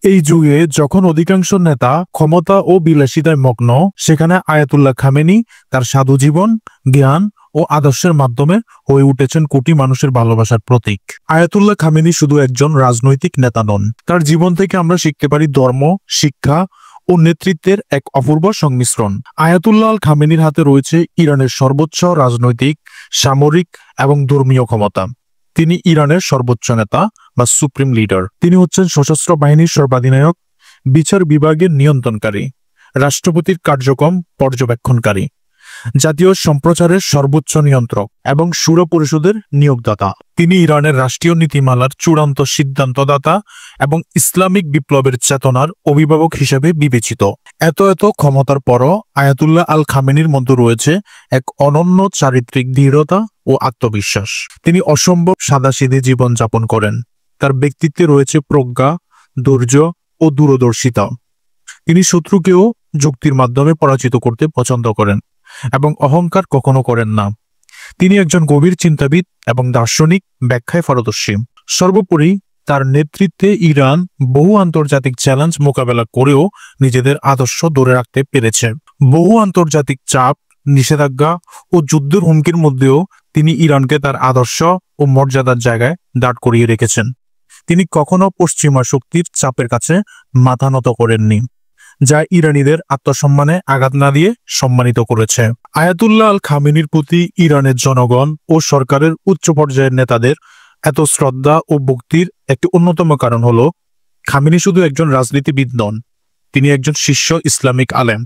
এই যুগে যখন অধিকাংশ নেতা ক্ষমতা ও বিলাসিতায় মগ্ন, সেখানে আয়াতুল্লাহ খামেনি তার সাধু জীবন, জ্ঞান ও আদর্শের মাধ্যমে হয়ে উঠেছেন কোটি মানুষের ভালোবাসার প্রতীক। আয়াতুল্লাহ খামেনি শুধু একজন রাজনৈতিক নেতা নন, তার জীবন থেকে আমরা শিখতে পারি ধর্ম, শিক্ষা ও নেতৃত্বের এক অপূর্ব সংমিশ্রণ। আয়াতুল্লাহ আল খামেনির হাতে রয়েছে ইরানের সর্বোচ্চ রাজনৈতিক, সামরিক এবং ধর্মীয় ক্ষমতা। তিনি ইরানের সর্বোচ্চ নেতা বা সুপ্রিম লিডার। তিনি হচ্ছেন সশস্ত্র বাহিনীর সর্বাধিনায়ক, বিচার বিভাগের নিয়ন্ত্রণকারী, রাষ্ট্রপতির কার্যক্রম পর্যবেক্ষণকারী, জাতীয় সম্প্রচারের সর্বোচ্চ নিয়ন্ত্রক এবং শুরা পরিষদের নিয়োগদাতা। তিনি ইরানের রাষ্ট্রীয় নীতিমালার চূড়ান্ত সিদ্ধান্তদাতা এবং ইসলামিক বিপ্লবের চেতনার অভিভাবক হিসেবে বিবেচিত। এত ক্ষমতার পরও আয়াতুল্লাহ আল খামেনির মধ্যে রয়েছে এক অনন্য চারিত্রিক দৃঢ়তা ও আত্মবিশ্বাস। তিনি অসম্ভব সাদাসিধে জীবন যাপন করেন। তার ব্যক্তিত্বে রয়েছে প্রজ্ঞা, ধৈর্য ও দূরদর্শিতা। তিনি শত্রুকেও যুক্তির মাধ্যমে পরাজিত করতে পছন্দ করেন এবং অহংকার কখনো করেন না। তিনি একজন গভীর চিন্তাবিদ এবং দার্শনিক ব্যাখ্যায় পারদর্শী। সর্বোপরি তার নেতৃত্বে ইরান বহু আন্তর্জাতিক চ্যালেঞ্জ মোকাবেলা করেও নিজেদের আদর্শ ধরে রাখতে পেরেছে। বহু আন্তর্জাতিক চাপ, নিষেধাজ্ঞা ও যুদ্ধের হুমকির মধ্যেও তিনি ইরানকে তার আদর্শ ও মর্যাদার জায়গায় দাঁড় করিয়ে রেখেছেন। তিনি কখনো পশ্চিমা শক্তির চাপের কাছে মাথা নত করেননি, যা ইরানিদের আত্মসম্মানে আঘাত না দিয়ে সম্মানিত করেছে। আয়াতুল্লাহ আল খামেনির প্রতি ইরানের জনগণ ও সরকারের উচ্চ পর্যায়ের নেতাদের এত শ্রদ্ধা ও ভক্তির একটি অন্যতম কারণ হলো, খামেনি শুধু একজন রাজনীতিবিদ নন, তিনি একজন শীর্ষ ইসলামিক আলেম।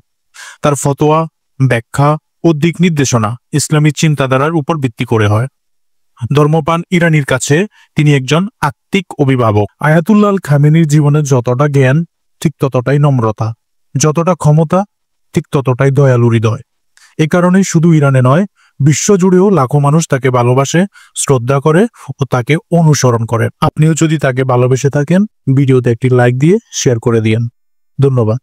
তার ফতোয়া, ব্যাখ্যা ও দিক নির্দেশনা ইসলামী চিন্তাধারার উপর ভিত্তি করে হয়। ধর্মপ্রাণ ইরানির কাছে তিনি একজন আত্মিক অভিভাবক। আয়াতুল্লাহ আল খামেনির জীবনে যতটা জ্ঞান, ঠিক ততটাই নম্রতা, যতটা ক্ষমতা, ঠিক ততটাই দয়ালু হৃদয়। এ কারণেই শুধু ইরানে নয়, বিশ্বজুড়েও লাখো মানুষ তাকে ভালোবাসে, শ্রদ্ধা করে ও তাকে অনুসরণ করে। আপনিও যদি তাকে ভালোবেসে থাকেন, ভিডিওতে একটি লাইক দিয়ে শেয়ার করে দিয়েন। ধন্যবাদ।